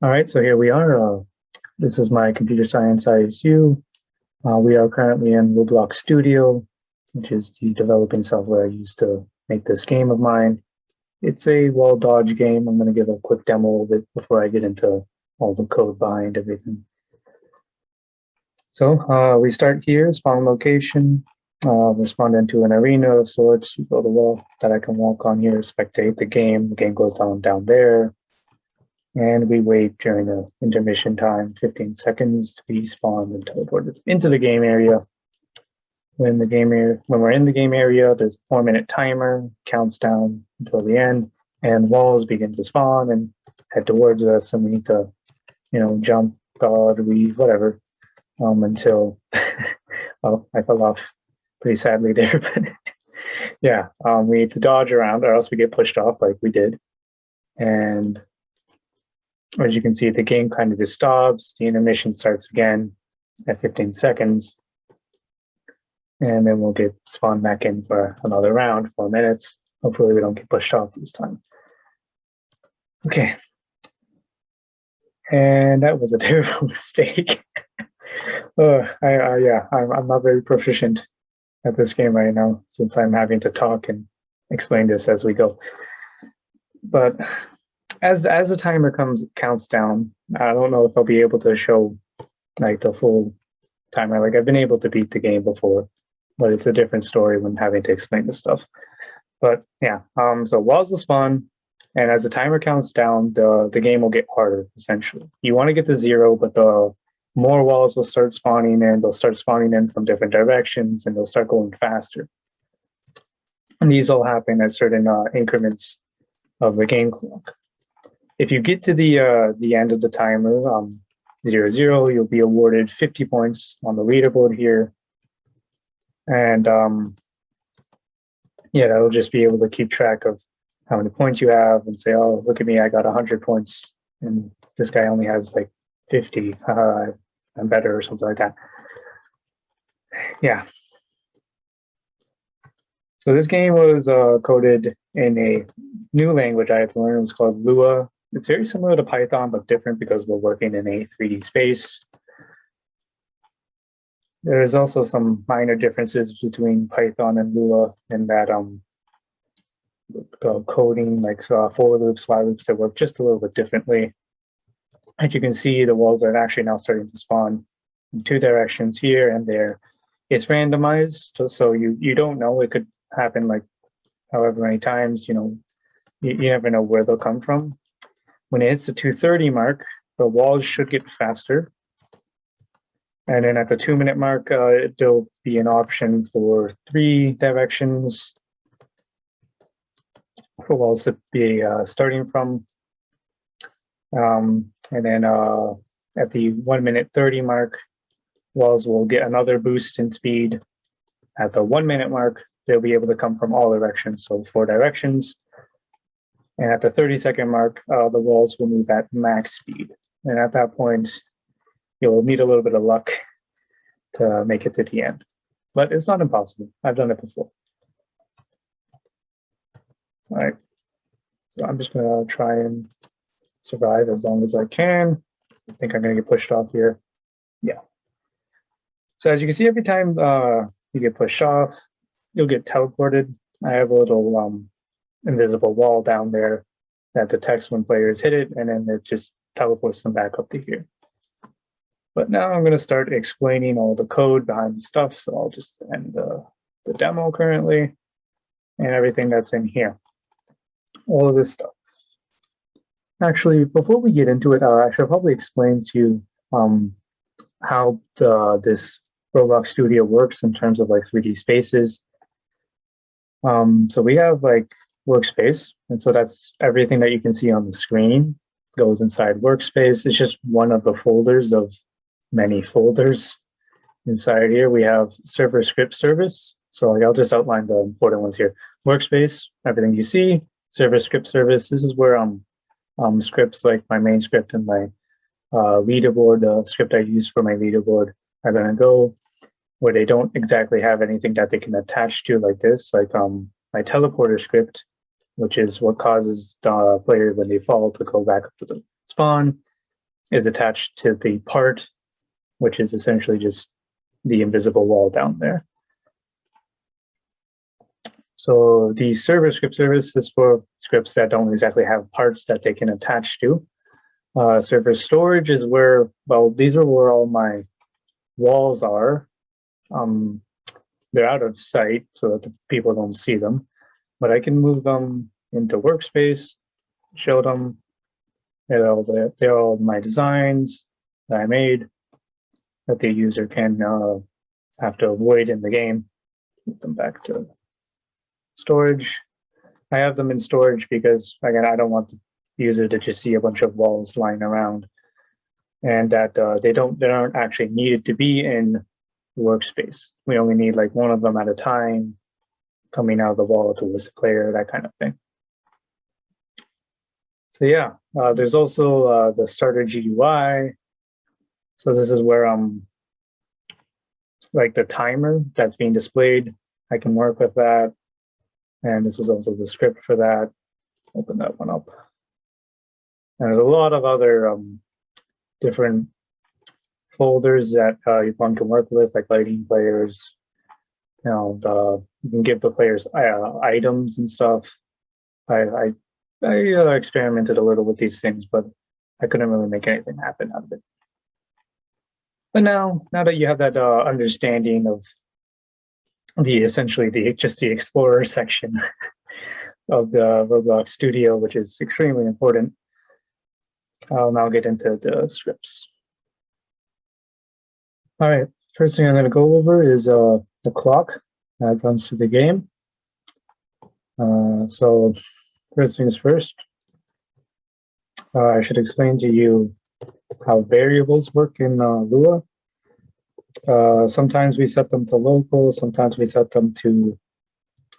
All right, so here we are. This is my computer science ISU. We are currently in Roblox Studio, which is the developing software I use to make this game of mine. It's a wall dodge game. I'm going to give a quick demo of it before I get into all the code behind everything. So we start here, spawn location. We spawn into an arena of sorts. We build a wall that I can walk on here, spectate the game. The game goes down there. And we wait during the intermission time, 15 seconds, to be spawned and teleported into the game area. When we're in the game area, there's a 4-minute timer, counts down until the end, and walls begin to spawn and head towards us, and we need to, jump, dodge, weave, whatever, until well, I fell off pretty sadly there, but yeah, we need to dodge around, or else we get pushed off like we did. And as you can see, the game kind of just stops. The intermission starts again at 15 seconds. And then we'll get spawned back in for another round, 4 minutes. Hopefully we don't get pushed off this time. Okay. And that was a terrible mistake. I'm not very proficient at this game right now, since I'm having to talk and explain this as we go. But as the timer counts down, I don't know if I'll be able to show like the full timer. Like I've been able to beat the game before, but it's a different story when having to explain this stuff. But yeah, so walls will spawn, and as the timer counts down, the game will get harder, essentially. You want to get to 0, but the more walls will start spawning in. They'll start spawning in from different directions, and they'll start going faster. And these all happen at certain increments of the game clock. If you get to the end of the timer, 0, you'll be awarded 50 points on the leaderboard here. And yeah, that'll just be able to keep track of how many points you have and say, oh, look at me, I got 100 points, and this guy only has like 50. I'm better, or something like that. Yeah. So this game was coded in a new language I had to learn. It was called Lua. It's very similar to Python, but different because we're working in a 3D space. There's also some minor differences between Python and Lua in that the coding, like for loops, while loops, that work just a little bit differently. As you can see, the walls are actually now starting to spawn in 2 directions here and there. It's randomized, so you don't know. It could happen like however many times, you never know where they'll come from. When it hits the 2:30 mark, the walls should get faster. And then at the 2-minute mark, there'll be an option for 3 directions for walls to be starting from. And then at the 1:30 mark, walls will get another boost in speed. At the 1-minute mark, they'll be able to come from all directions, so 4 directions. And at the 30-second mark, the walls will move at max speed. And at that point, you'll need a little bit of luck to make it to the end. But it's not impossible. I've done it before. All right. So I'm just going to try and survive as long as I can. I think I'm going to get pushed off here. Yeah. So as you can see, every time you get pushed off, you'll get teleported. I have a little invisible wall down there that detects when players hit it, and then it just teleports them back up to here. But now I'm going to start explaining all the code behind the stuff, so I'll just end the demo currently and everything that's in here. All of this stuff. Actually, before we get into it, I should probably explain to you how this Roblox Studio works in terms of like 3D spaces. So we have like workspace, and so that's everything that you can see on the screen goes inside workspace. It's just one of the folders of many folders. Inside here we have server script service. So I'll just outline the important ones here. Workspace, everything you see. Server script service, this is where scripts like my main script and my leaderboard script I use for my leaderboard are going to go, where they don't exactly have anything that they can attach to like this, like my teleporter script, which is what causes the player when they fall to go back up to the spawn. is attached to the part, which is essentially just the invisible wall down there. So the server script service is for scripts that don't exactly have parts that they can attach to. Server storage is where, well, these are where all my walls are. They're out of sight so that the people don't see them, but I can move them into workspace, show them. They're all my designs that I made that the user can have to avoid in the game. Move them back to storage. I have them in storage because, again, I don't want the user to just see a bunch of walls lying around, and that they don't actually needed to be in the workspace. We only need like one of them at a time coming out of the wall to list player, that kind of thing. So yeah, there's also the starter GUI. So this is where like the timer that's being displayed, I can work with that. And this is also the script for that. Open that one up. And there's a lot of other different folders that one can work with, like lighting players. You can give the players items and stuff. I experimented a little with these things, but I couldn't really make anything happen out of it. But now that you have that understanding of essentially just the Explorer section of the Roblox Studio, which is extremely important, I'll now get into the scripts. All right, first thing I'm going to go over is the clock that runs through the game. So first things first, I should explain to you how variables work in Lua. Sometimes we set them to local, sometimes we set them to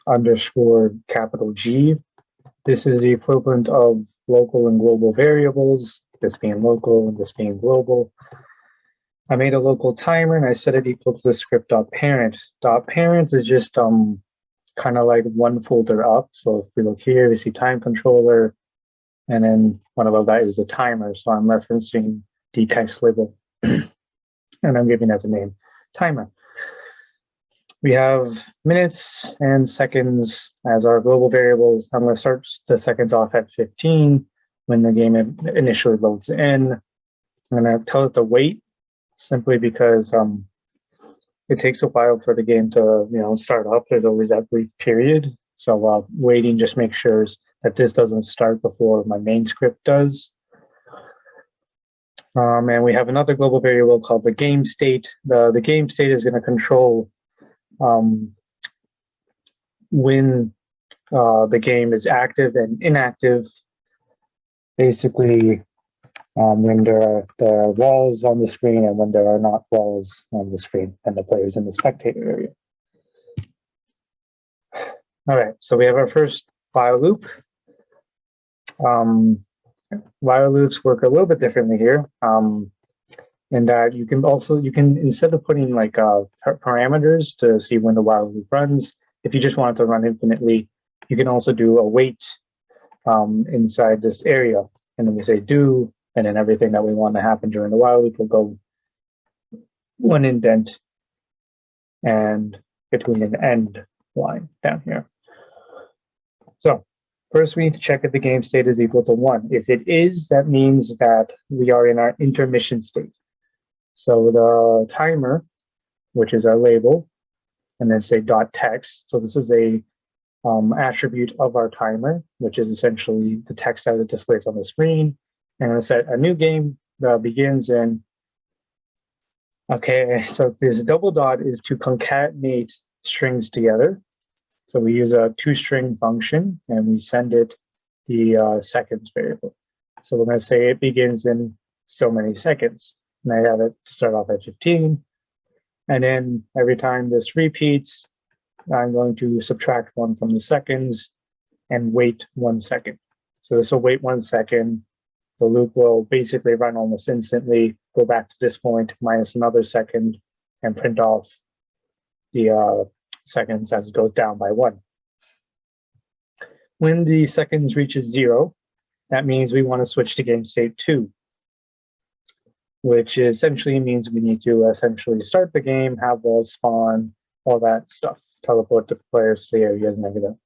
_G. This is the equivalent of local and global variables, this being local and this being global. I made a local timer and I set it equal to the script.parent. .parent is just kind of like one folder up. So if we look here, we see time controller, and then one above that is the timer. So I'm referencing the text label and I'm giving that the name timer. We have minutes and seconds as our global variables. I'm going to start the seconds off at 15 when the game initially loads in. I'm going to tell it to wait simply because it takes a while for the game to start up. There's always that brief period. So waiting just makes sure that this doesn't start before my main script does. And we have another global variable called the game state. The game state is going to control when the game is active and inactive. Basically, when there are walls on the screen and when there are not walls on the screen and the players in the spectator area. All right, so we have our first while loop. While loops work a little bit differently here, in that you can instead of putting like parameters to see when the while loop runs, if you just want it to run infinitely, you can also do a wait inside this area, and then we say do, and then everything that we want to happen during the while loop will go one indent and between an end line down here. So first, we need to check if the game state is equal to 1. If it is, that means that we are in our intermission state. So the timer, which is our label, and then say .text. So this is a attribute of our timer, which is essentially the text that it displays on the screen. And I'm going to set a new game that begins in. Okay, so this double dot is to concatenate strings together. So we use a toString function and we send it the seconds variable. So we're going to say it begins in so many seconds. And I have it to start off at 15. And then every time this repeats, I'm going to subtract 1 from the seconds and wait 1 second. So this will wait 1 second. The loop will basically run almost instantly, go back to this point, minus another second, and print off the seconds as it goes down by 1. When the seconds reaches 0, that means we want to switch to game state 2. which essentially means we need to essentially start the game, have walls spawn, all that stuff, teleport the players to the areas and everything.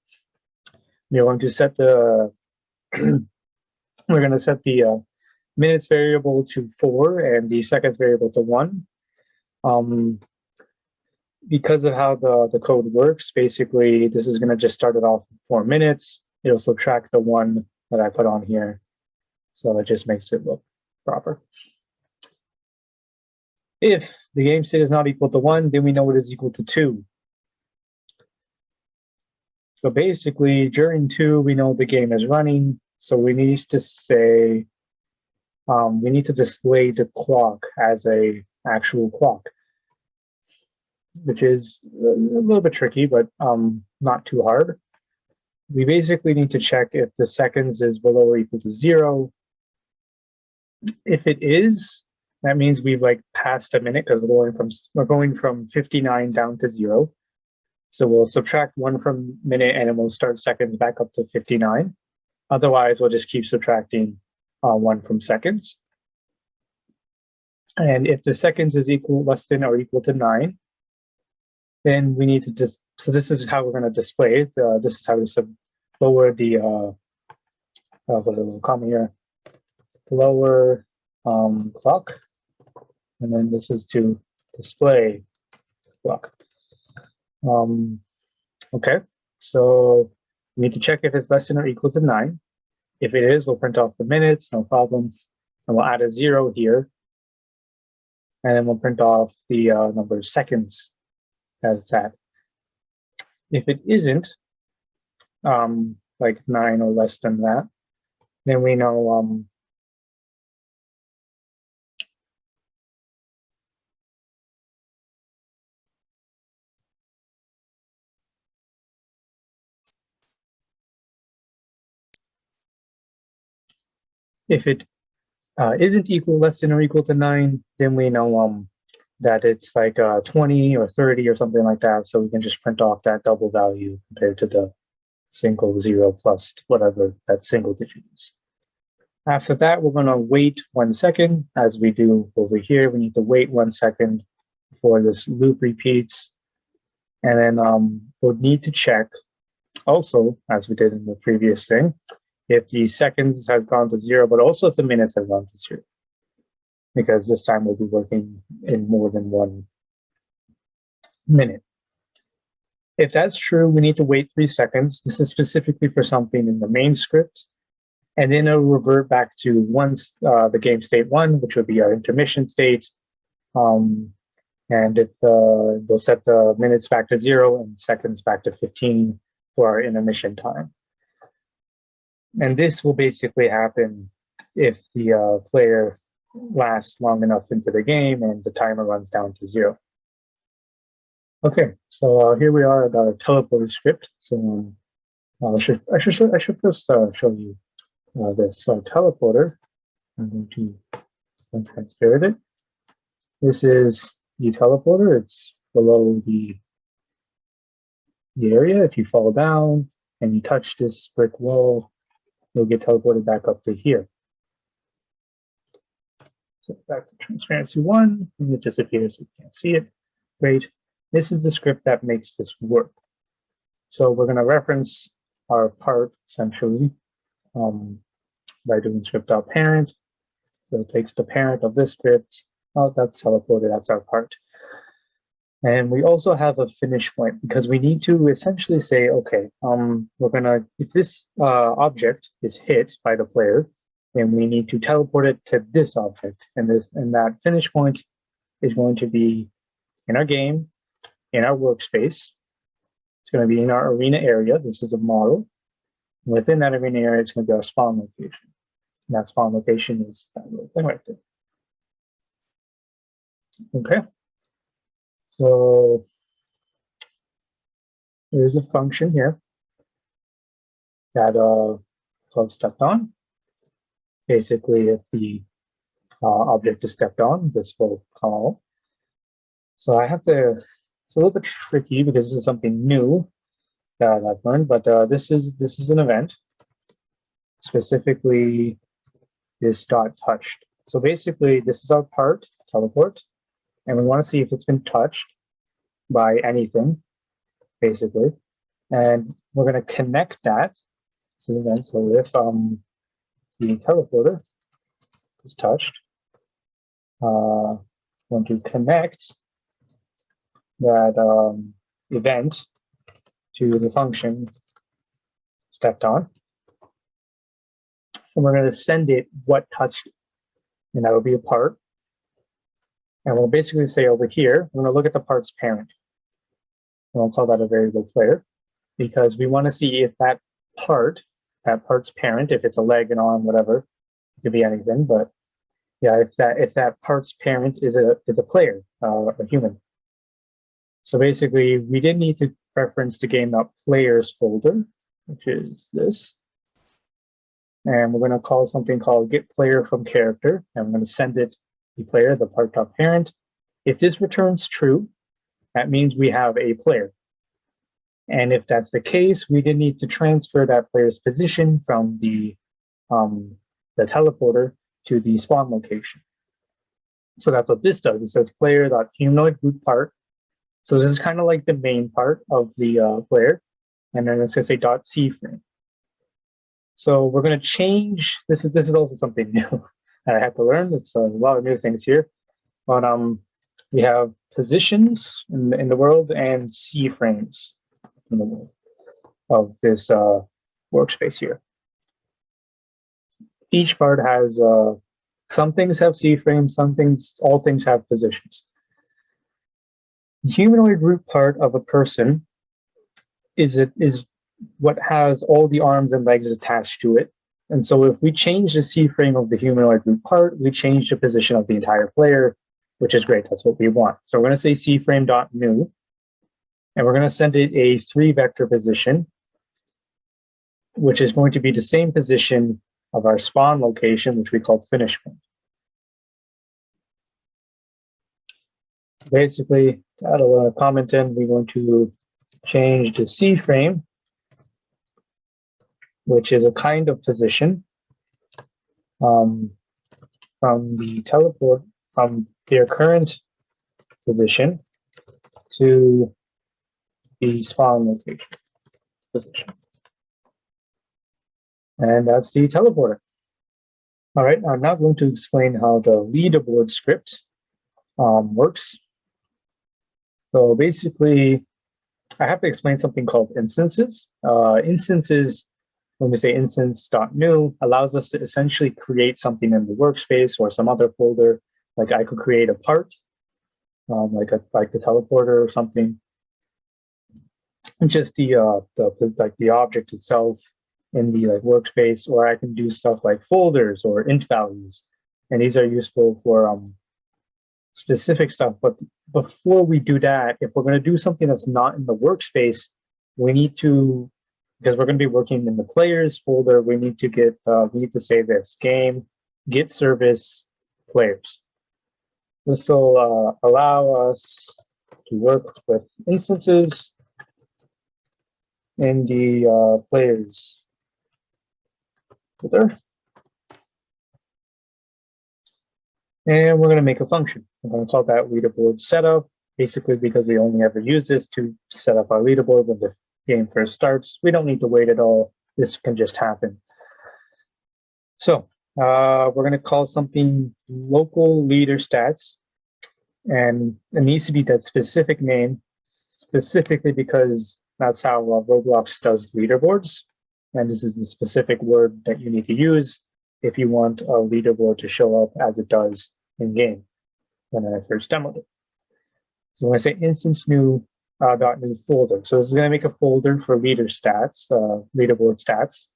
We're going to set the minutes variable to 4 and the seconds variable to 1. Because of how the code works, basically this is going to just start it off 4 minutes. It'll subtract the 1 that I put on here, so it just makes it look proper. If the game state is not equal to 1, then we know it is equal to 2. So basically, during 2, we know the game is running, so we need to say, we need to display the clock as a actual clock, which is a little bit tricky, but not too hard. We basically need to check if the seconds is below or equal to 0. If it is, that means we've like passed a minute because we're going from 59 down to 0. So we'll subtract 1 from minute and then we'll start seconds back up to 59. Otherwise, we'll just keep subtracting 1 from seconds. And if the seconds is less than or equal to 9, then we need to just, so this is how we're going to display it. This is how we lower the, what will come here, lower clock. And then this is to display clock. Okay, so we need to check if it's less than or equal to 9. If it is, we'll print off the minutes, no problem. And we'll add a 0 here. And then we'll print off the number of seconds that it's at. If it isn't, like 9 or less than that, then we know if it isn't less than or equal to 9, then we know that it's like 20 or 30 or something like that. So we can just print off that double value compared to the single 0 plus whatever that single digit is. After that, we're going to wait 1 second, as we do over here. We need to wait 1 second before this loop repeats. And then we'll need to check also, as we did in the previous thing, if the seconds has gone to 0, but also if the minutes have gone to 0. Because this time we'll be working in more than 1 minute. If that's true, we need to wait 3 seconds. This is specifically for something in the main script. And then it'll revert back to once the game state 1, which would be our intermission state. And we'll set the minutes back to 0 and seconds back to 15 for our intermission time. And this will basically happen if the player lasts long enough into the game and the timer runs down to 0. Okay, so here we are at our teleporter script. So I should first show you this. So teleporter, I'm going to untransparent it. This is the teleporter. It's below the area. If you fall down and you touch this brick wall, you'll get teleported back up to here. So back to transparency 1, and it disappears, so you can't see it. Great. This is the script that makes this work. So we're going to reference our part essentially by doing script.parent. So it takes the parent of this script. Oh, that's teleported, that's our part. And we also have a finish point because we need to essentially say, okay, we're gonna, if this object is hit by the player, then we need to teleport it to this object. And that finish point is going to be in our game, in our workspace. It's going to be in our arena area. This is a model. Within that arena area, it's going to be our spawn location. And that spawn location is that little thing right there. Okay. So there's a function here that called stepped on. Basically, if the object is stepped on, this will call. So I have to, it's a little bit tricky because this is something new that I've learned, but this is an event, specifically this dot touched. So basically, this is our part, teleport, and we want to see if it's been touched by anything, basically. And we're going to connect that to the event. So if the teleporter is touched, want to connect that event to the function stepped on. And we're going to send it what touched it. And that will be a part. And we'll basically say over here, we're going to look at the part's parent. And we'll call that a variable player, because we want to see if that part's parent, if it's a leg, an arm, whatever, it could be anything, but yeah, if that part's parent is a player, a human. So basically, we did need to reference the game.players folder, which is this. And we're going to call something called get player from character, and we're going to send it the player, the part.parent. If this returns true, that means we have a player. And if that's the case, we did need to transfer that player's position from the teleporter to the spawn location. So that's what this does. It says player.humanoid group part. So this is kind of like the main part of the player. And then it's going to say .cframe. So we're going to change, this is also something new that I had to learn. It's a lot of new things here. But we have positions in the world and C-frames in the world of this workspace here. Each part has, some things have C-frames, all things have positions. The humanoid root part of a person is what has all the arms and legs attached to it. And so if we change the C-frame of the humanoid root part, we change the position of the entire player, which is great. That's what we want. So we're going to say C-frame.new, and we're going to send it a 3-vector position, which is going to be the same position of our spawn location, which we call finish point. Basically, to add a lot of comment in, we're going to change the C-frame, which is a kind of position, from the teleport, from their current position to the spawn location position. And that's the teleporter. All right, I'm now going to explain how the leaderboard script works. So basically, I have to explain something called instances. Instances, when we say instance.new, allows us to essentially create something in the workspace or some other folder. Like I could create a part, like the teleporter or something, and just the object itself in the workspace, or I can do stuff like folders or int values, and these are useful for specific stuff. But before we do that, if we're going to do something that's not in the workspace, we need to, because we're going to be working in the players folder, we need to say this: game get service players. This will allow us to work with instances in the players folder. And we're going to make a function. I'm going to call that leaderboard setup, basically because we only ever use this to set up our leaderboard when the game first starts. We don't need to wait at all. This can just happen. So we're going to call something local leader stats, and it needs to be that specific name, specifically because that's how Roblox does leaderboards. And this is the specific word that you need to use if you want a leaderboard to show up as it does in game when I first demoed it. So when I say instance new .new folder, so this is going to make a folder for leader stats, leaderboard stats.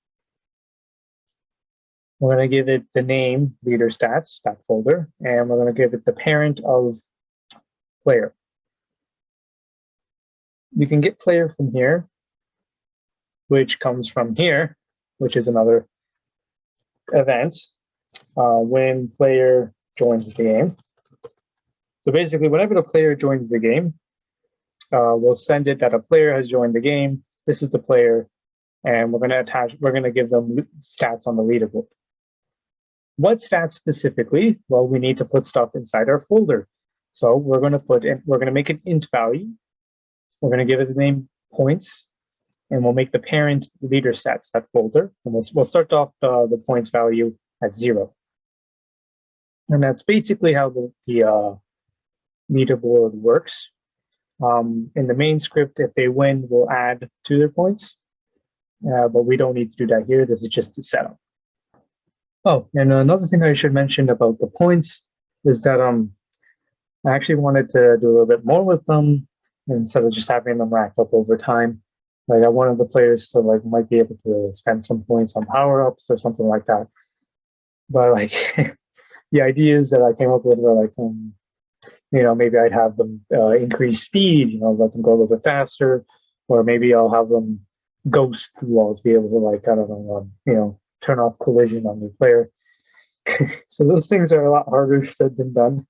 We're going to give it the name leader stats, that folder, and we're going to give it the parent of player. We can get player from here, which comes from here, which is another event when player joins the game. So basically, whenever the player joins the game, we'll send it that a player has joined the game. This is the player, and we're going to give them stats on the leaderboard. What stats specifically? Well, we need to put stuff inside our folder. So we're going to make an int value. We're going to give it the name points, and we'll make the parent leader stats, that folder. And we'll start off the points value at 0. And that's basically how the leaderboard works. In the main script, if they win, we'll add to their points. But we don't need to do that here. This is just a setup. Oh, and another thing I should mention about the points is that I actually wanted to do a little bit more with them instead of just having them racked up over time. Like I wanted the players to might be able to spend some points on power-ups or something like that. But the ideas that I came up with were maybe I'd have them increase speed, let them go a little bit faster, or maybe I'll have them ghost through walls, be able to turn off collision on the player. So those things are a lot harder said than done,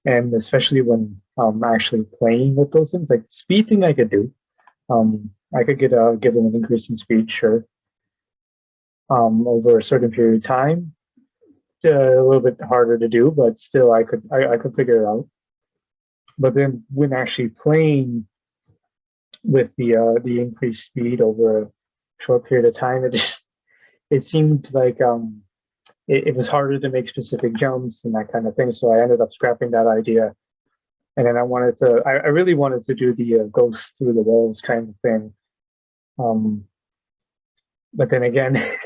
and especially when I'm actually playing with those things. Like speed thing, I could do. I could give them an increase in speed, sure. Over a certain period of time, it's a little bit harder to do, but still, I could figure it out. But then when actually playing with the increased speed over a short period of time, it seemed like it was harder to make specific jumps and that kind of thing. So I ended up scrapping that idea. And then I really wanted to do the ghost through the walls kind of thing. But then again,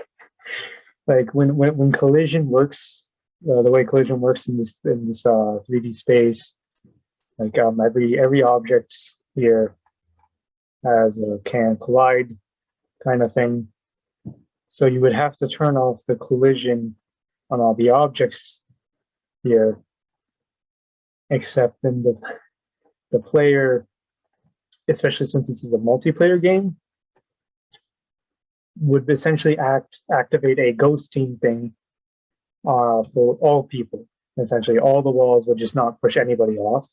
when collision works, the way collision works in this 3D space, every object here has a can collide kind of thing. So you would have to turn off the collision on all the objects here, except in the player, especially since this is a multiplayer game, would essentially activate a ghosting thing for all people. Essentially, all the walls would just not push anybody off.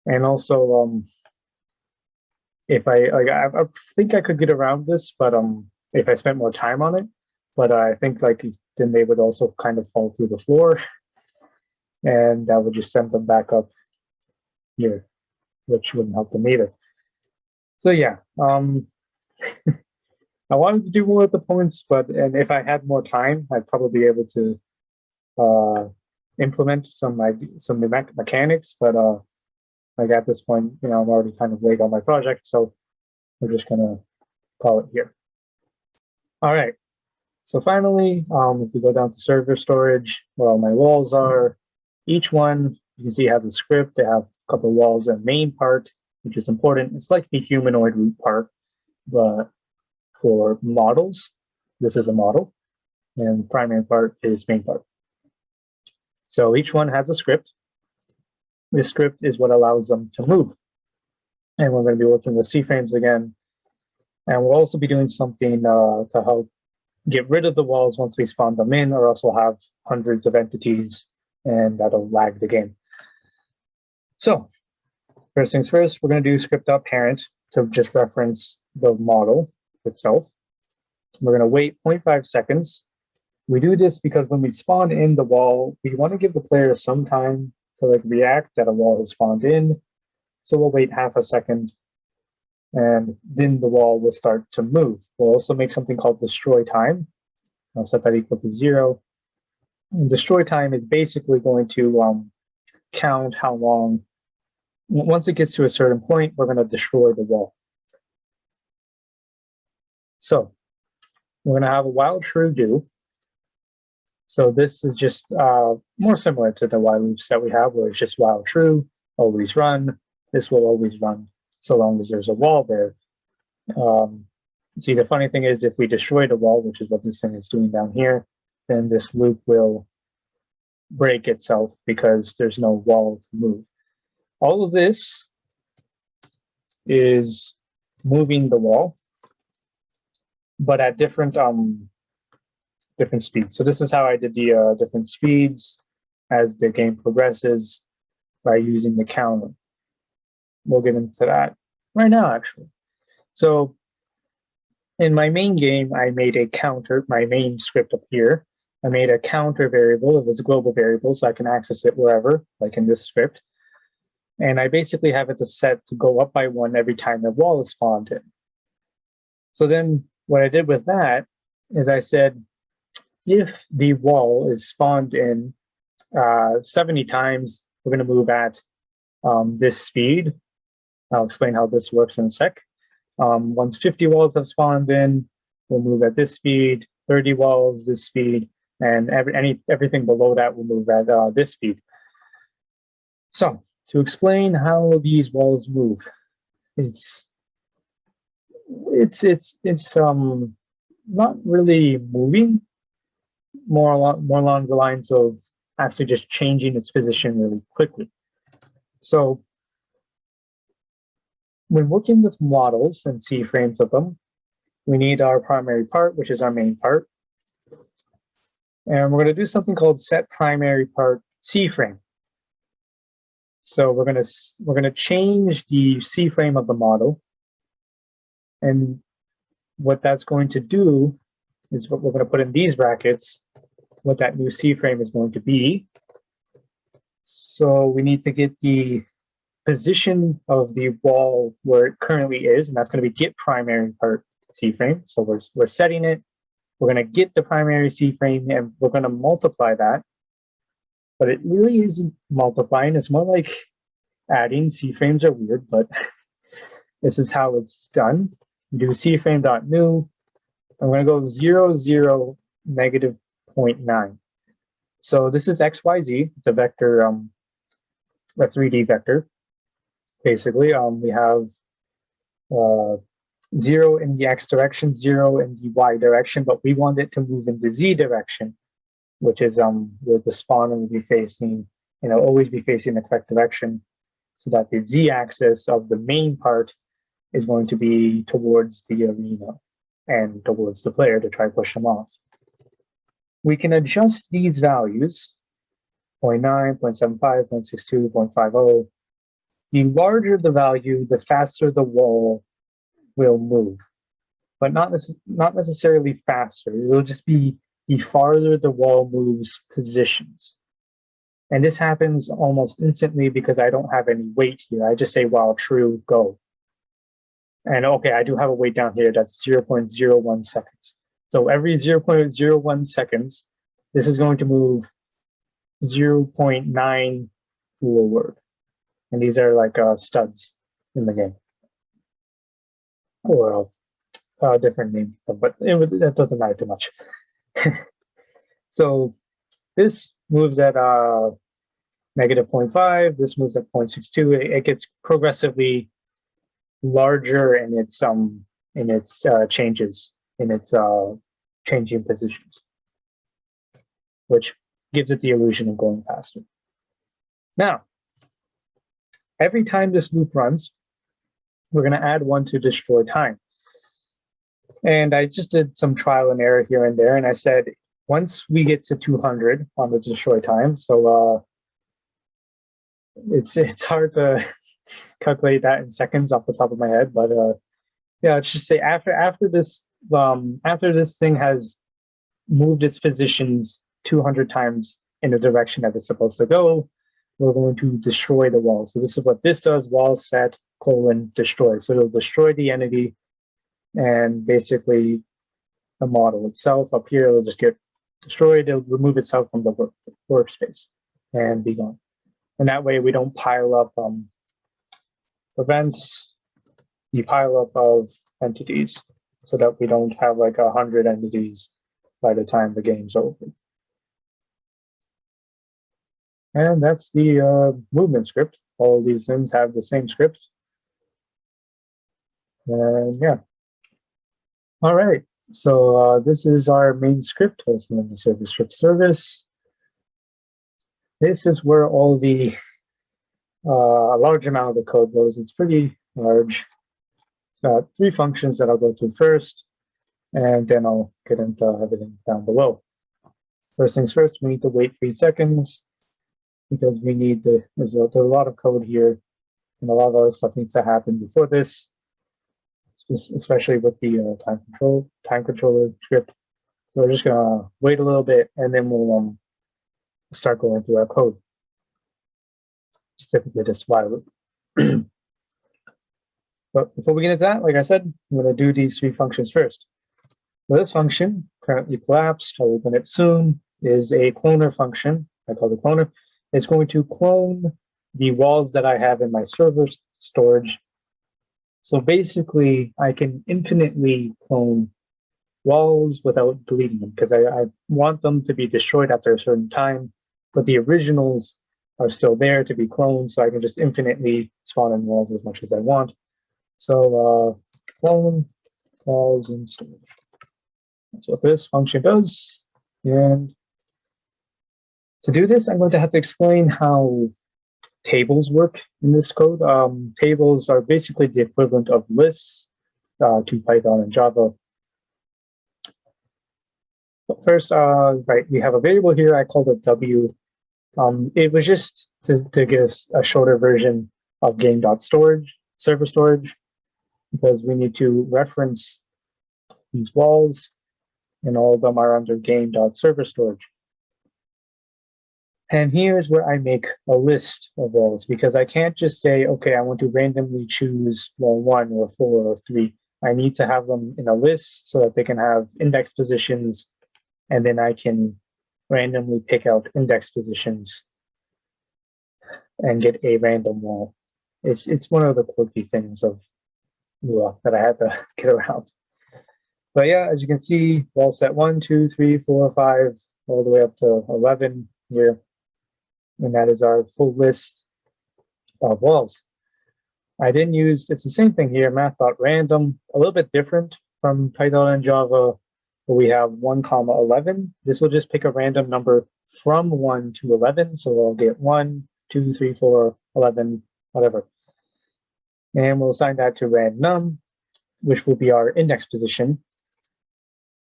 And also, if I think I could get around this, but if I spent more time on it, but I think then they would also kind of fall through the floor, and that would just send them back up here, which wouldn't help them either. So yeah, I wanted to do more with the points, and if I had more time, I'd probably be able to implement some mechanics, but at this point, I'm already kind of late on my project, so we're just gonna call it here. All right. So finally, if we go down to server storage, where all my walls are, each one you can see has a script. They have a couple of walls and main part, which is important. It's like the humanoid root part, but for models, this is a model, and primary part is main part. So each one has a script. This script is what allows them to move. And we're going to be working with C-frames again. And we'll also be doing something to help get rid of the walls once we spawn them in, or else we'll have hundreds of entities and that'll lag the game. So first things first, we're going to do script.parent to just reference the model itself. We're going to wait 0.5 seconds. We do this because when we spawn in the wall, we want to give the player some time to react that a wall has spawned in. So we'll wait half a second, and then the wall will start to move. We'll also make something called destroy time. I'll set that equal to 0. And destroy time is basically going to count how long. Once it gets to a certain point, we're going to destroy the wall. So we're going to have a while true do. So this is just more similar to the while loops that we have, where it's just while true, always run. This will always run so long as there's a wall there. See, the funny thing is, if we destroy the wall, which is what this thing is doing down here, then this loop will break itself because there's no wall to move. All of this is moving the wall, but at different speeds. So this is how I did the different speeds as the game progresses by using the counter. We'll get into that right now, actually. So in my main game, I made a counter, my main script up here, I made a counter variable. It was a global variable, so I can access it wherever, like in this script. And I basically have it set to go up by 1 every time the wall is spawned in. So then what I did with that is I said, if the wall is spawned in 70 times, we're going to move at this speed. I'll explain how this works in a sec. Once 50 walls have spawned in, we'll move at this speed, 30 walls, this speed, and everything below that will move at this speed. So to explain how these walls move, it's not really moving, more along the lines of actually just changing its position really quickly. So when working with models and C-frames of them, we need our primary part, which is our main part. And we're going to do something called set primary part C-frame. So we're going to change the C-frame of the model. And what that's going to do is what we're going to put in these brackets, what that new C-frame is going to be. So we need to get the position of the wall where it currently is, and that's going to be get primary part C-frame. So we're setting it. We're going to get the primary C-frame, and we're going to multiply that. But it really isn't multiplying. It's more like adding. C-frames are weird, but this is how it's done. We do C-frame.new. I'm going to go 0, 0, negative 0.9. So this is XYZ. It's a vector, a 3D vector. Basically, we have 0 in the X direction, 0 in the Y direction, but we want it to move in the Z direction, which is where the spawner will be facing, always be facing the correct direction, so that the Z axis of the main part is going to be towards the arena and towards the player to try to push them off. We can adjust these values, 0.9, 0.75, 0.62, 0.50. The larger the value, the faster the wall will move, but not necessarily faster. It'll just be the farther the wall moves positions. And this happens almost instantly because I don't have any weight here. I just say while true, go. And okay, I do have a weight down here. That's 0.01 seconds. So every 0.01 seconds, this is going to move 0.9 forward. And these are like studs in the game. Or a different name, but that doesn't matter too much. So this moves at negative 0.5. This moves at 0.62. It gets progressively larger in its changes, in its changing positions, which gives it the illusion of going faster. Now, every time this loop runs, we're going to add 1 to destroy time. And I just did some trial and error here and there, and I said, once we get to 200 on the destroy time, so it's hard to calculate that in seconds off the top of my head, but yeah, let's just say after this thing has moved its positions 200 times in the direction that it's supposed to go, we're going to destroy the wall. So this is what this does: wall set : destroy. So it'll destroy the entity, and basically the model itself up here will just get destroyed. It'll remove itself from the workspace and be gone. And that way we don't pile up events, the pile up of entities, so that we don't have like 100 entities by the time the game's over. And that's the movement script. All these things have the same script. And yeah. All right. So this is our main script hosted in the server script service. This is where all the a large amount of the code goes. It's pretty large. Got 3 functions that I'll go through first, and then I'll get into everything down below. First things first, we need to wait 3 seconds because we need there's a lot of code here, and a lot of other stuff needs to happen before this, especially with the time controller script. So we're just gonna wait a little bit and then we'll start going through our code, specifically this while loop. But before we get into that, like I said, I'm going to do these three functions first. So this function, currently collapsed, I'll open it soon, is a cloner function. I call it cloner. It's going to clone the walls that I have in my server storage. So basically, I can infinitely clone walls without deleting them because I want them to be destroyed after a certain time, but the originals are still there to be cloned, so I can just infinitely spawn in walls as much as I want. So clone walls in storage. That's what this function does. And to do this, I'm going to have to explain how tables work in this code. Tables are basically the equivalent of lists to Python and Java. But first, right, we have a variable here. I called it W. It was just to give us a shorter version of game.storage, server storage, because we need to reference these walls, and all of them are under game.server storage. And here's where I make a list of walls, because I can't just say, okay, I want to randomly choose wall 1 or 4 or 3. I need to have them in a list so that they can have index positions, and then I can randomly pick out index positions and get a random wall. It's one of the quirky things of Lua that I had to get around. But yeah, as you can see, wall set 1, 2, 3, 4, 5, all the way up to 11 here. And that is our full list of walls. I didn't use, it's the same thing here, math.random, a little bit different from Python and Java, where we have 1, 11. This will just pick a random number from 1 to 11. So I'll get 1, 2, 3, 4, 11, whatever. And we'll assign that to random, which will be our index position.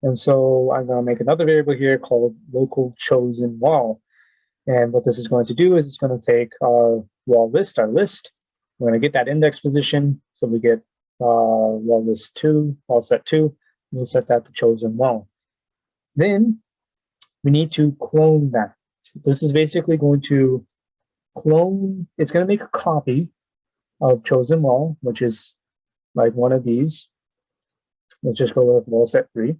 And so I'm going to make another variable here called local chosen wall. And what this is going to do is it's going to take our wall list, our list. We're going to get that index position. So we get wall list 2, wall set 2. And we'll set that to chosen wall. Then we need to clone that. So this is basically going to clone, it's going to make a copy of chosen wall, which is like one of these. Let's just go with wall set 3.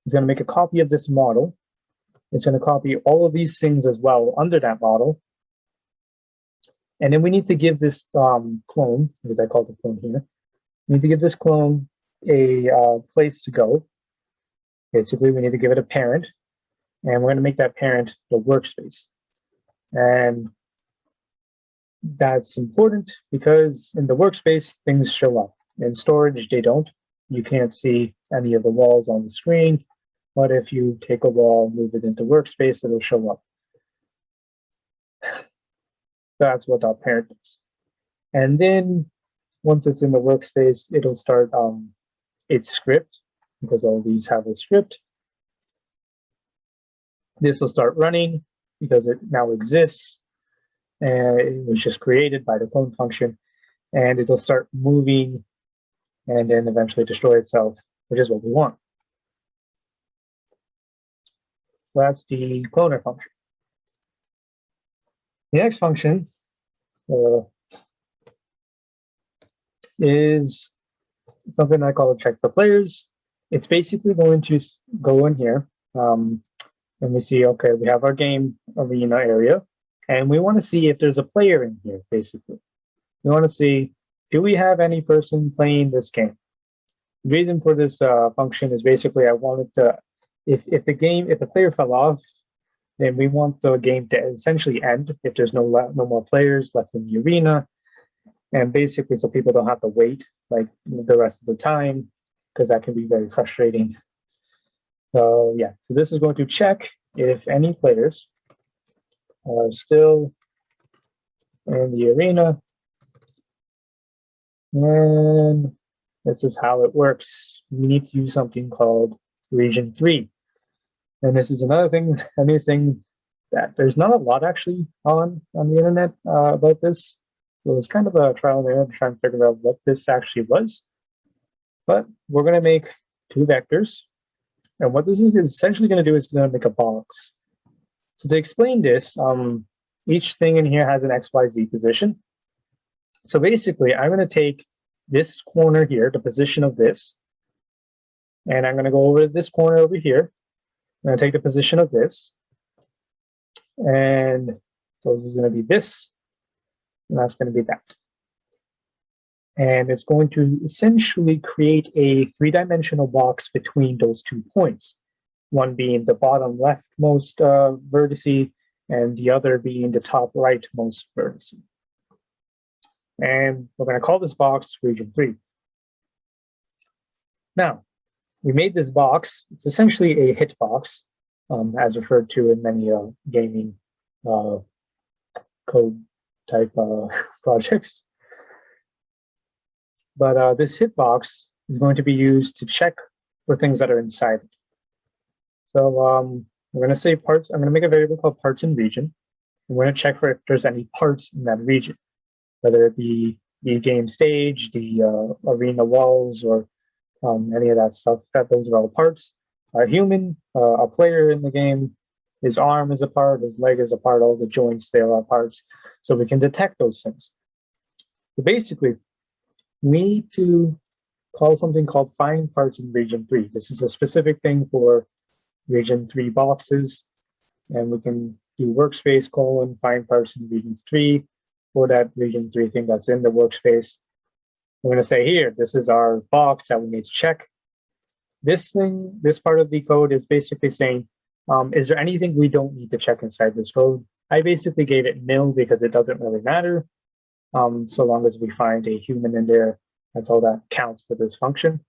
It's going to make a copy of this model. It's going to copy all of these things as well under that model. And then we need to give this clone, because I called it clone here, we need to give this clone a place to go. Basically, we need to give it a parent, and we're going to make that parent the workspace. And that's important because in the workspace, things show up. In storage, they don't. You can't see any of the walls on the screen. But if you take a wall, move it into workspace, it'll show up. That's what our parent does. And then once it's in the workspace, it'll start its script, because all these have a script. This will start running because it now exists, and it was just created by the clone function, and it'll start moving and then eventually destroy itself, which is what we want. So that's the cloner function. The next function is something I call check for players. It's basically going to go in here, and we see, okay, we have our game arena area, and we want to see if there's a player in here, basically. We want to see, do we have any person playing this game? The reason for this function is basically I wanted to, if the player fell off, then we want the game to essentially end if there's no more players left in the arena. And basically, so people don't have to wait like the rest of the time, because that can be very frustrating. So yeah, so this is going to check if any players are still in the arena. And this is how it works. We need to use something called region 3. And this is another thing, a new thing that there's not a lot actually on the internet about this. So it's kind of a trial and error to try and figure out what this actually was. But we're going to make 2 vectors. And what this is essentially going to do is going to make a box. So to explain this, each thing in here has an XYZ position. So basically, I'm going to take this corner here, the position of this, and I'm going to go over this corner over here. I'm going to take the position of this, and so this is going to be this, and that's going to be that. And it's going to essentially create a three-dimensional box between those 2 points, one being the bottom leftmost vertice, and the other being the top rightmost vertice. And we're going to call this box region 3. Now, we made this box. It's essentially a hitbox, as referred to in many gaming code type projects. But this hitbox is going to be used to check for things that are inside it. So we're going to say parts. I'm going to make a variable called parts in region. We're going to check for if there's any parts in that region, whether it be the game stage, the arena walls, or any of that stuff. Those are all parts. A human, a player in the game, his arm is a part, his leg is a part, all the joints, they are parts. So we can detect those things. So basically, we need to call something called find parts in region 3. This is a specific thing for region 3 boxes, and we can do workspace : find parts in region 3 for that region 3 thing that's in the workspace. We're going to say here, this is our box that we need to check. This thing, this part of the code is basically saying, is there anything we don't need to check inside this code? I basically gave it nil because it doesn't really matter. So long as we find a human in there, that's all that counts for this function.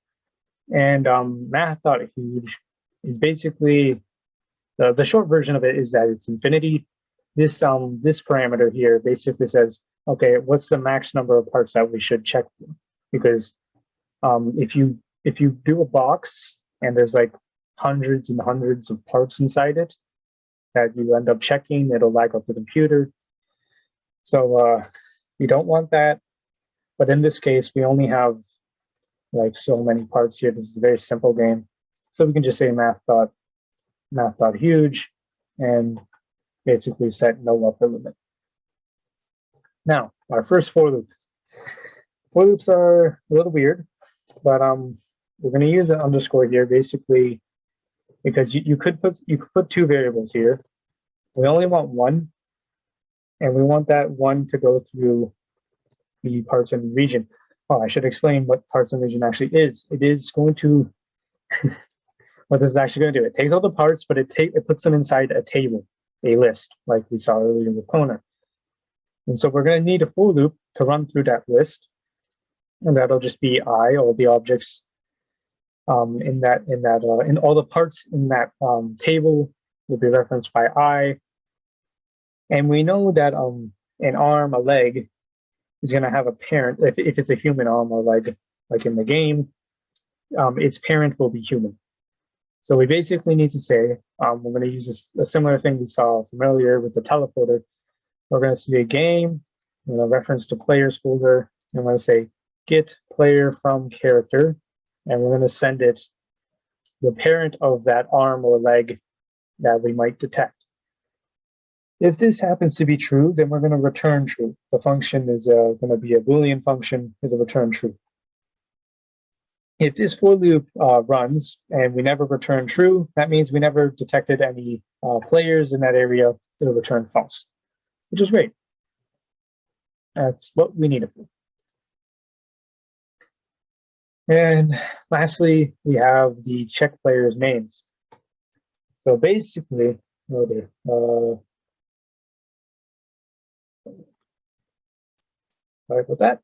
And math.huge is basically, the short version of it is that it's infinity. This parameter here basically says, okay, what's the max number of parts that we should check for? Because if you do a box and there's like hundreds and hundreds of parts inside it that you end up checking, it'll lag up the computer. So we don't want that. But in this case, we only have like so many parts here. This is a very simple game. So we can just say math.huge and basically set no upper limit. Now, our first for loop. For loops are a little weird, but we're going to use an underscore here basically because you could put 2 variables here. We only want one, and we want that one to go through the parts in region. Oh, I should explain what parts in region actually is. It is going to what this is actually going to do. It takes all the parts, but it puts them inside a table, a list, like we saw earlier with Kona. And so we're going to need a for loop to run through that list, and that'll just be I, all the objects in all the parts in that table will be referenced by I. And we know that an arm, a leg, is going to have a parent. If it's a human arm or leg, like in the game, its parent will be human. So we basically need to say, we're going to use a similar thing we saw from earlier with the teleporter. We're going to say game, reference to players folder, and we're going to say get player from character, and we're going to send it the parent of that arm or leg that we might detect. If this happens to be true, then we're going to return true. The function is going to be a Boolean function, it'll return true. If this for loop runs and we never return true, that means we never detected any players in that area, it'll return false, which is great. That's what we need it for. And lastly, we have the check players' names. So basically, sorry about that.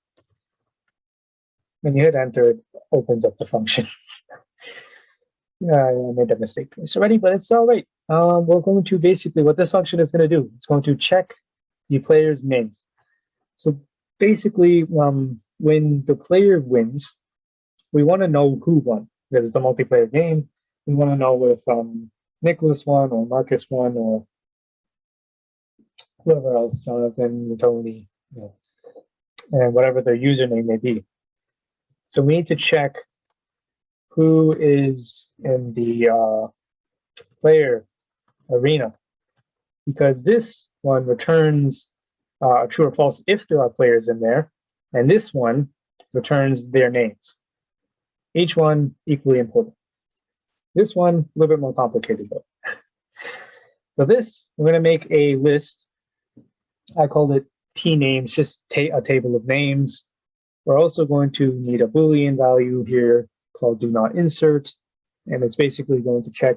When you hit enter, it opens up the function. I made a mistake twice already, but it's all right. We're going to basically, what this function is going to do, it's going to check the players' names. So basically, when the player wins, we want to know who won. Because it's a multiplayer game. We want to know if Nicholas won or Marcus won or whoever else, Jonathan, Tony, and whatever their username may be. So we need to check who is in the player arena, because this one returns true or false if there are players in there, and this one returns their names. Each one equally important. This one a little bit more complicated though. So this, we're going to make a list. I called it T names, just a table of names. We're also going to need a Boolean value here called do not insert, and it's basically going to check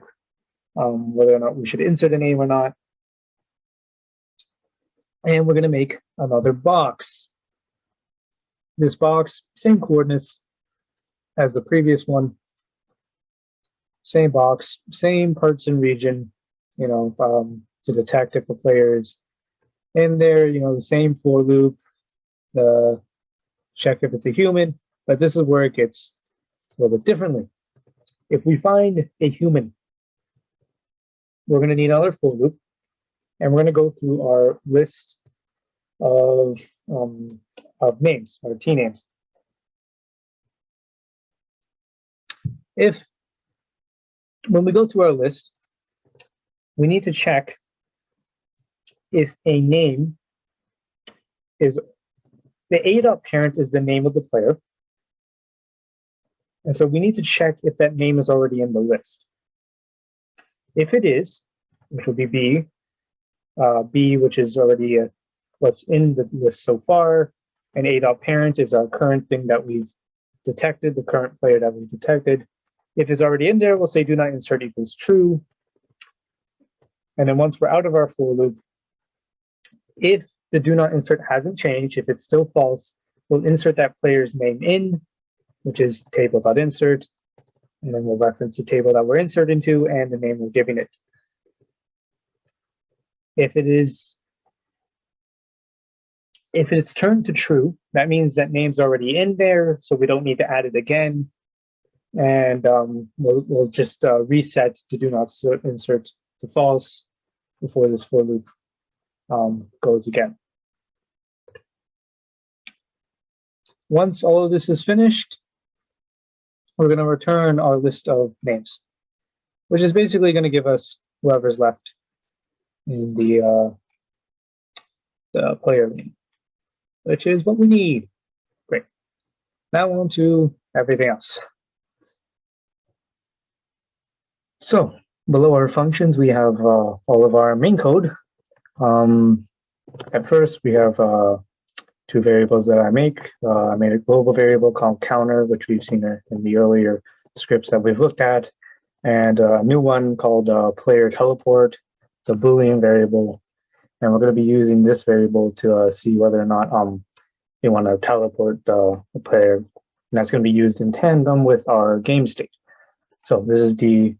whether or not we should insert a name or not. And we're going to make another box. This box, same coordinates as the previous one, same box, same parts and region, to detect if the player is in there, the same for loop, the check if it's a human, but this is where it gets a little bit differently. If we find a human, we're going to need another for loop, and we're going to go through our list of names, or T names. When we go through our list, we need to check if a name is, the A.parent is the name of the player. And so we need to check if that name is already in the list. If it is, which will be B, which is already what's in the list so far, and A.parent is our current thing that we've detected, the current player that we've detected. If it's already in there, we'll say do not insert equals true. And then once we're out of our for loop, if the do not insert hasn't changed, if it's still false, we'll insert that player's name in, which is table.insert, and then we'll reference the table that we're inserting to and the name we're giving it. If it's turned to true, that means that name's already in there, so we don't need to add it again. And we'll just reset to do not insert to false before this for loop goes again. Once all of this is finished, we're going to return our list of names, which is basically going to give us whoever's left in the player name, which is what we need. Great. Now on to everything else. So below our functions, we have all of our main code. At first, we have two variables that I made a global variable called counter, which we've seen in the earlier scripts that we've looked at, and a new one called player teleport. It's a Boolean variable, and we're going to be using this variable to see whether or not you want to teleport the player, and that's going to be used in tandem with our game state. So this is the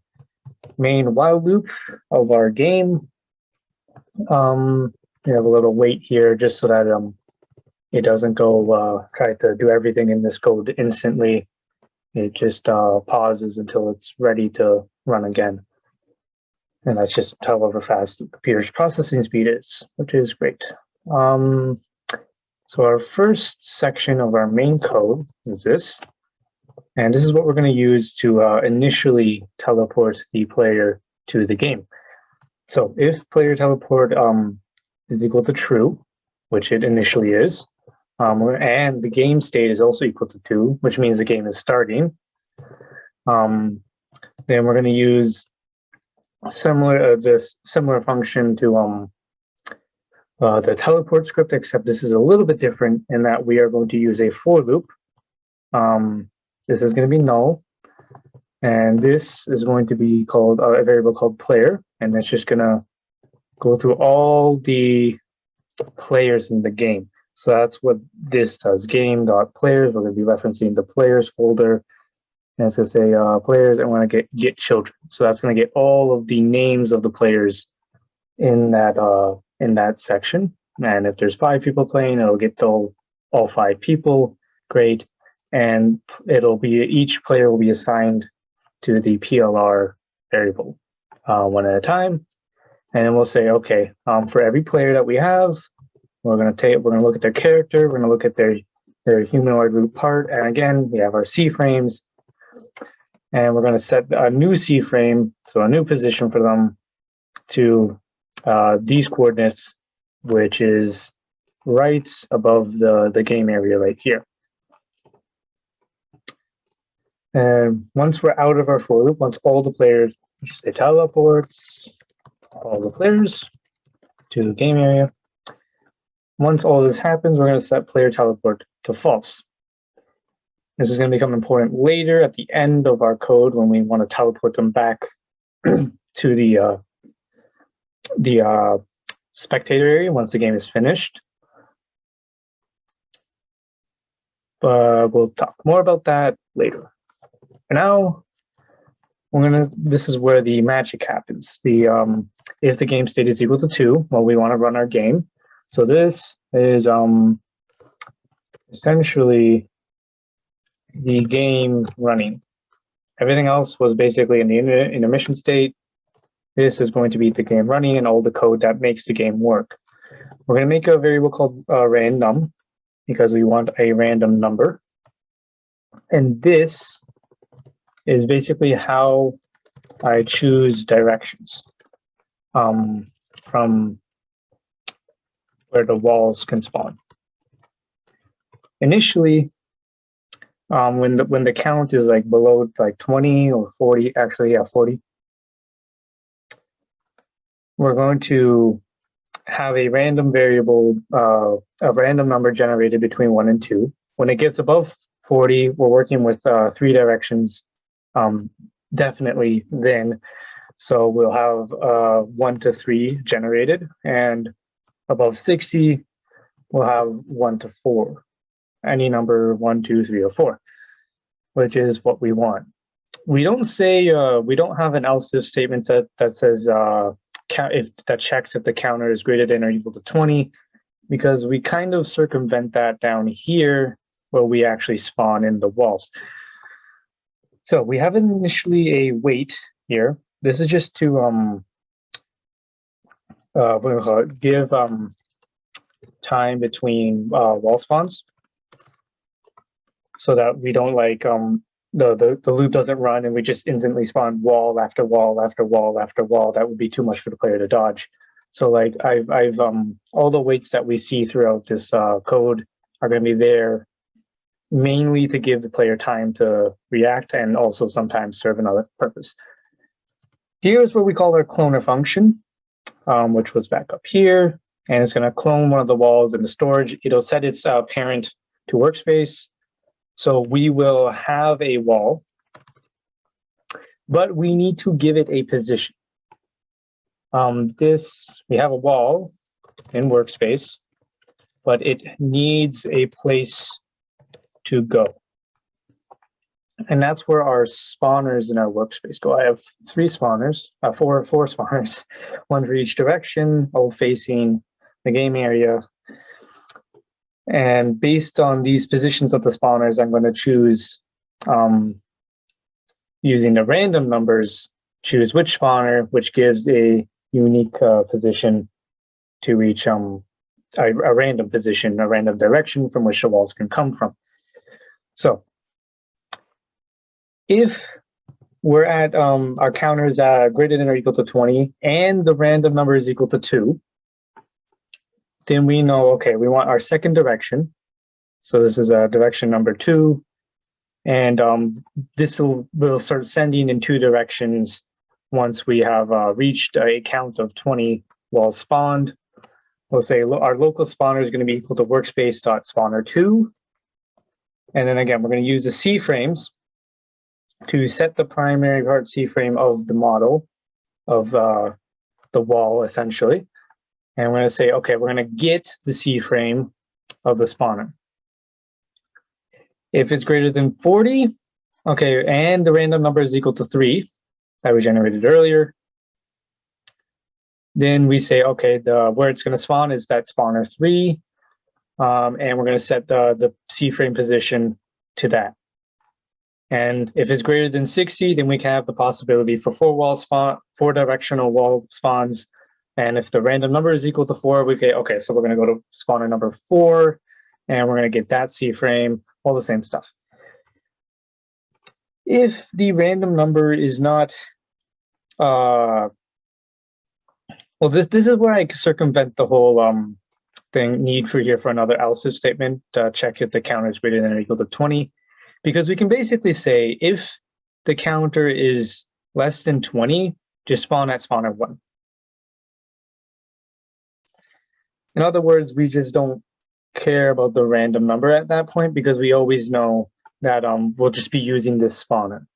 main while loop of our game. We have a little wait here just so that it doesn't go try to do everything in this code instantly. It just pauses until it's ready to run again. And that's just however fast the computer's processing speed is, which is great. So our first section of our main code is this. And this is what we're going to use to initially teleport the player to the game. So if player teleport is equal to true, which it initially is, and the game state is also equal to 2, which means the game is starting, then we're going to use this similar function to the teleport script, except this is a little bit different in that we are going to use a for loop. This is going to be null, and this is going to be called a variable called player, and that's just going to go through all the players in the game. So that's what this does, game.players. We're going to be referencing the players folder, and it's going to say players, and we're going to get children. So that's going to get all of the names of the players in that section. And if there's 5 people playing, it'll get all 5 people. Great. And it'll be each player will be assigned to the PLR variable one at a time. And then we'll say, okay, for every player that we have, we're going to look at their character, we're going to look at their humanoid root part, and again, we have our C frames. And we're going to set a new C frame, so a new position for them to these coordinates, which is right above the game area right here. And once we're out of our for loop, once all the players, say teleports all the players to the game area. Once all this happens, we're going to set player teleport to false. This is going to become important later at the end of our code when we want to teleport them back to the spectator area once the game is finished. But we'll talk more about that later. For now, this is where the magic happens. If the game state is equal to 2, well, we want to run our game. So this is essentially the game running. Everything else was basically in the intermission state. This is going to be the game running and all the code that makes the game work. We're going to make a variable called random because we want a random number. And this is basically how I choose directions from where the walls can spawn. Initially, when the count is like below like 20 or 40, actually, yeah, 40, we're going to have a random variable, a random number generated between 1 and 2. When it gets above 40, we're working with 3 directions, definitely then. So we'll have 1 to 3 generated, and above 60, we'll have 1 to 4. Any number 1, 2, 3, or 4, which is what we want. We don't say we don't have an else if statement that says that checks if the counter is greater than or equal to 20, because we kind of circumvent that down here where we actually spawn in the walls. So we have initially a wait here. This is just to give time between wall spawns, so that we don't like the loop doesn't run and we just instantly spawn wall after wall after wall after wall. That would be too much for the player to dodge. So like I've all the waits that we see throughout this code are going to be there mainly to give the player time to react and also sometimes serve another purpose. Here's what we call our cloner function, which was back up here, and it's going to clone one of the walls in the storage. It'll set its parent to workspace. So we will have a wall, but we need to give it a position. We have a wall in workspace, but it needs a place to go. And that's where our spawners in our workspace go. I have 3 spawners, four spawners, 1 for each direction, all facing the game area. And based on these positions of the spawners, I'm going to choose, using the random numbers, choose which spawner, which gives a unique position to each, a random position, a random direction from which the walls can come from. So if we're at our counters greater than or equal to 20 and the random number is equal to 2, then we know, okay, we want our second direction. So this is direction number 2. And this will start sending in 2 directions once we have reached a count of 20 walls spawned. We'll say our local spawner is going to be equal to workspace.spawner2. And then again, we're going to use the C frames to set the primary part C frame of the model of the wall, essentially. And we're going to say, okay, we're going to get the C frame of the spawner. If it's greater than 40, okay, and the random number is equal to 3 that we generated earlier, then we say, okay, where it's going to spawn is that spawner 3, and we're going to set the C frame position to that. And if it's greater than 60, then we can have the possibility for 4 directional wall spawns. And if the random number is equal to 4, we get, okay, so we're going to go to spawner number 4, and we're going to get that C frame, all the same stuff. if the random number is not, well, this is where I circumvent the whole need for another else if statement to check if the counter is greater than or equal to 20, because we can basically say if the counter is less than 20, just spawn at spawner 1. In other words, we just don't care about the random number at that point because we always know that we'll just be using this spawner.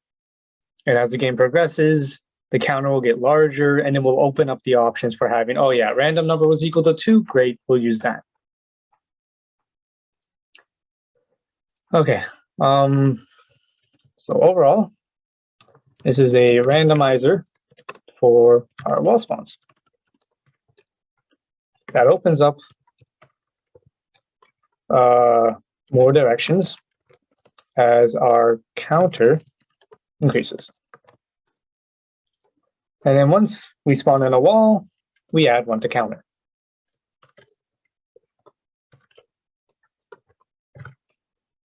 And as the game progresses, the counter will get larger, and it will open up the options for having, oh yeah, random number was equal to 2, great, we'll use that. Okay, so overall, this is a randomizer for our wall spawns. That opens up more directions as our counter increases. And then once we spawn in a wall, we add 1 to counter.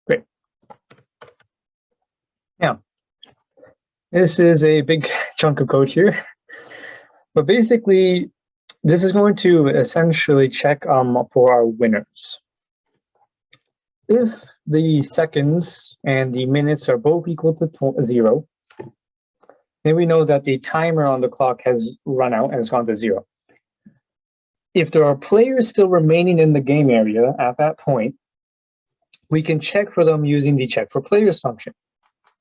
Great. Now, this is a big chunk of code here, but basically, this is going to essentially check for our winners. If the seconds and the minutes are both equal to 0, then we know that the timer on the clock has run out and has gone to 0. If there are players still remaining in the game area at that point, we can check for them using the check for players function.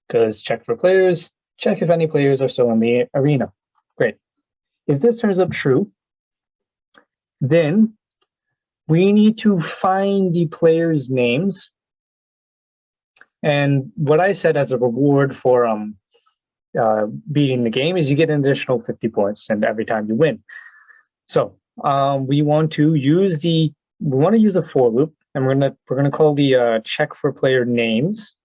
Because check for players, check if any players are still in the arena. Great. If this turns up true, then we need to find the players' names. And what I said as a reward for beating the game is you get an additional 50 points and every time you win. So we want to use a for loop, and we're gonna call the check for player names,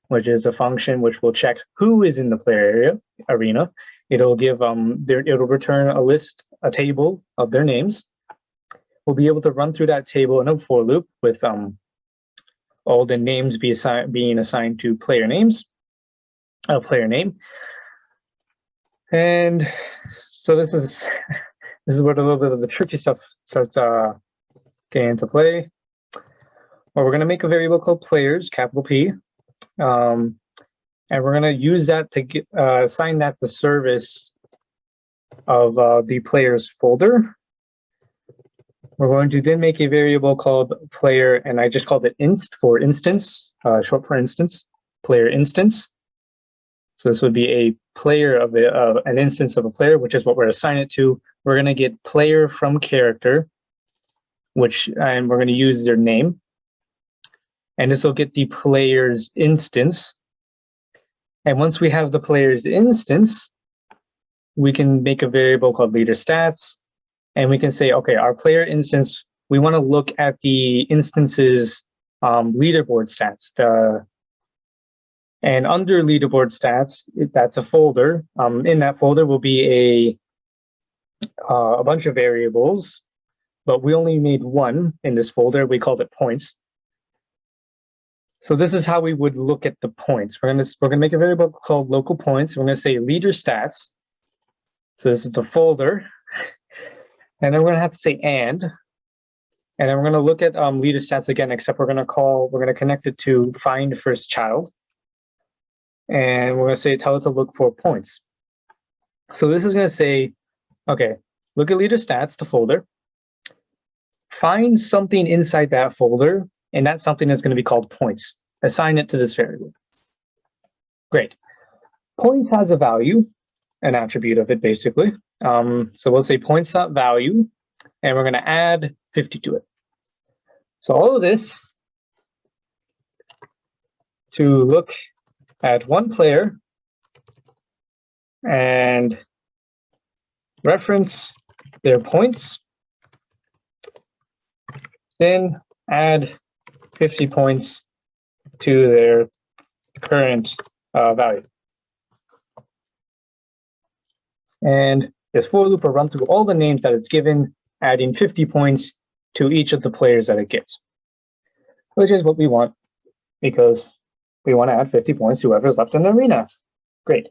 which is a function which will check who is in the player arena. It'll give it'll return a table of their names. We'll be able to run through that table in a for loop with all the names being assigned to player names, a player name. And so this is where a little bit of the tricky stuff starts getting into play. Well, we're going to make a variable called players, capital P, and we're going to use that to assign that the service of the players folder. We're going to then make a variable called player, and I just called it inst for instance, short for instance, player instance. So this would be a player of an instance of a player, which is what we're assigning it to. We're going to get player from character, and we're going to use their name. And this will get the player's instance. And once we have the player's instance, we can make a variable called leader stats. And we can say, okay, our player instance, we want to look at the instance's leaderboard stats. And under leaderboard stats, that's a folder. In that folder will be a bunch of variables, but we only made one in this folder. We called it points. So this is how we would look at the points. We're gonna make a variable called local points. We're gonna say leader stats. So this is the folder. And then we're gonna have to say and then we're gonna look at leader stats again, except we're gonna connect it to find first child. And we're gonna say tell it to look for points. So this is gonna say, okay, look at leader stats, the folder, find something inside that folder, and that something is gonna be called points. Assign it to this variable. Great. Points has a value, an attribute of it basically. So we'll say points.value, and we're gonna add 50 to it. So all of this to look at one player and reference their points, then add 50 points to their current value. And this for loop will run through all the names that it's given, adding 50 points to each of the players that it gets, which is what we want, because We want to add 50 points to whoever's left in the arena. Great.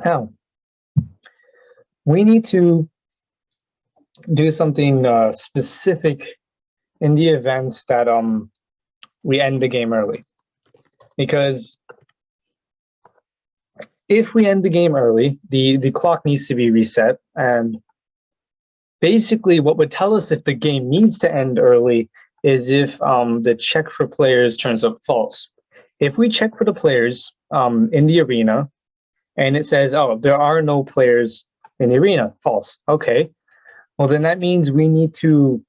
Now, we need to do something specific in the event that we end the game early. Because if we end the game early, the clock needs to be reset. And basically what would tell us if the game needs to end early is if the check for players turns up false. If we check for the players in the arena and it says, oh, there are no players in the arena, false. Okay, well then that means we need to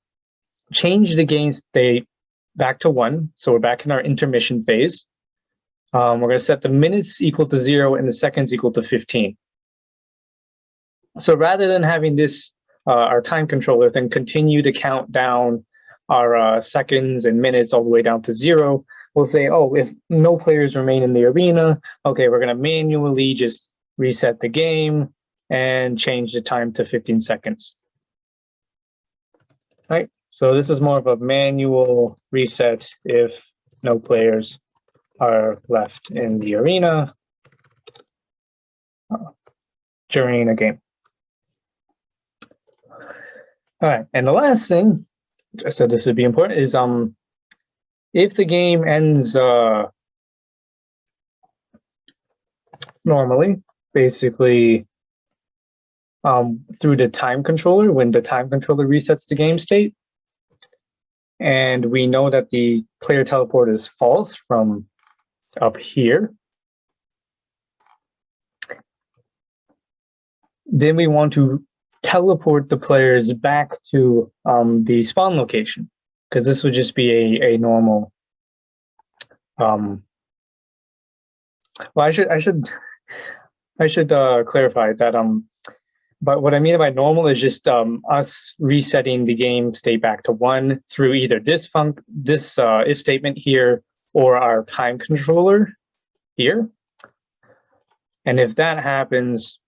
change the game state back to 1. So we're back in our intermission phase. We're going to set the minutes equal to 0 and the seconds equal to 15. So rather than having this, our time controller then continue to count down our seconds and minutes all the way down to 0, we'll say, oh, if no players remain in the arena, okay, we're going to manually just reset the game and change the time to 15 seconds. All right, so this is more of a manual reset if no players are left in the arena during a game. All right, and the last thing, I said this would be important, is if the game ends normally, basically through the time controller, when the time controller resets the game state, and we know that the player teleport is false from up here, then we want to teleport the players back to the spawn location, because this would just be a normal well, I should clarify that but what I mean by normal is just us resetting the game state back to 1 through either this if statement here or our time controller here. And if that happens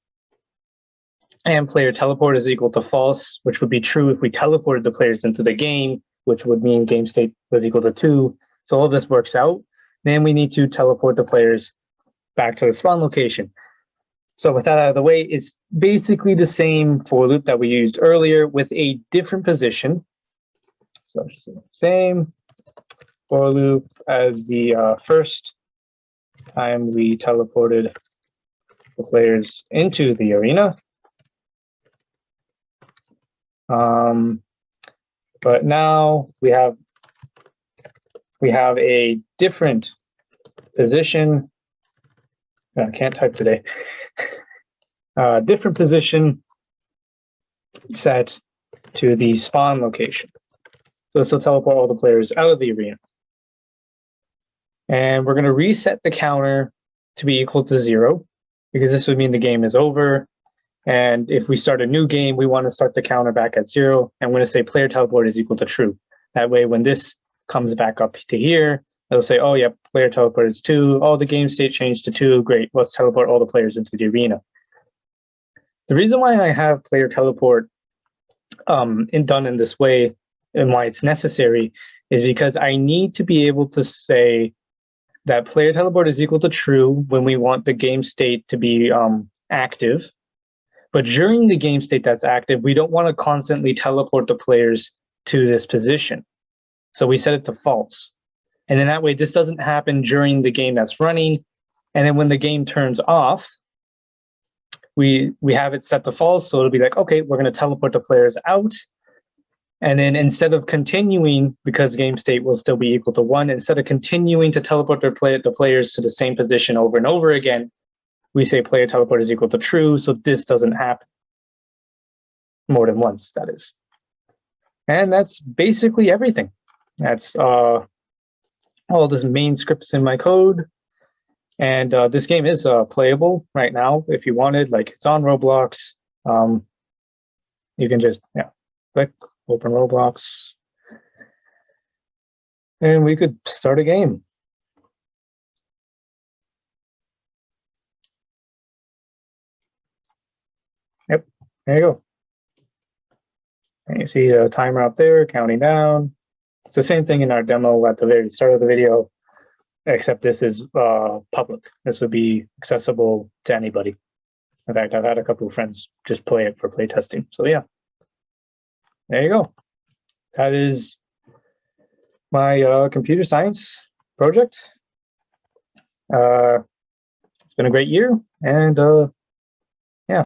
and player teleport is equal to false, which would be true if we teleported the players into the game, which would mean game state was equal to 2. So all this works out. Then we need to teleport the players back to the spawn location. So with that out of the way, it's basically the same for loop that we used earlier with a different position. So it's the same for loop as the first time we teleported the players into the arena. But now we have a different position. I can't type today. Different position set to the spawn location. So this will teleport all the players out of the arena. And we're going to reset the counter to be equal to 0, because this would mean the game is over. And if we start a new game, we want to start the counter back at 0. And we're going to say player teleport is equal to true. That way, when this comes back up to here, it'll say, oh, yeah, player teleport is 2. Oh, the game state changed to 2. Great, let's teleport all the players into the arena. The reason why I have player teleport done in this way and why it's necessary is because I need to be able to say that player teleport is equal to true when we want the game state to be active. But during the game state that's active, we don't want to constantly teleport the players to this position. So we set it to false. And then that way, this doesn't happen during the game that's running. And then when the game turns off, we have it set to false. So it'll be like, okay, we're going to teleport the players out. And then instead of continuing, because game state will still be equal to 1, instead of continuing to teleport the players to the same position over and over again, we say player teleport is equal to true. So this doesn't happen more than once, that is. And that's basically everything. That's all the main scripts in my code. And this game is playable right now if you wanted. Like, it's on Roblox. You can just click open Roblox, and we could start a game. Yep, there you go. And you see a timer up there counting down. It's the same thing in our demo at the very start of the video. except this is public. This would be accessible to anybody. In fact, I've had a couple of friends just play it for play testing. So yeah, there you go. That is my computer science project. It's been a great year, and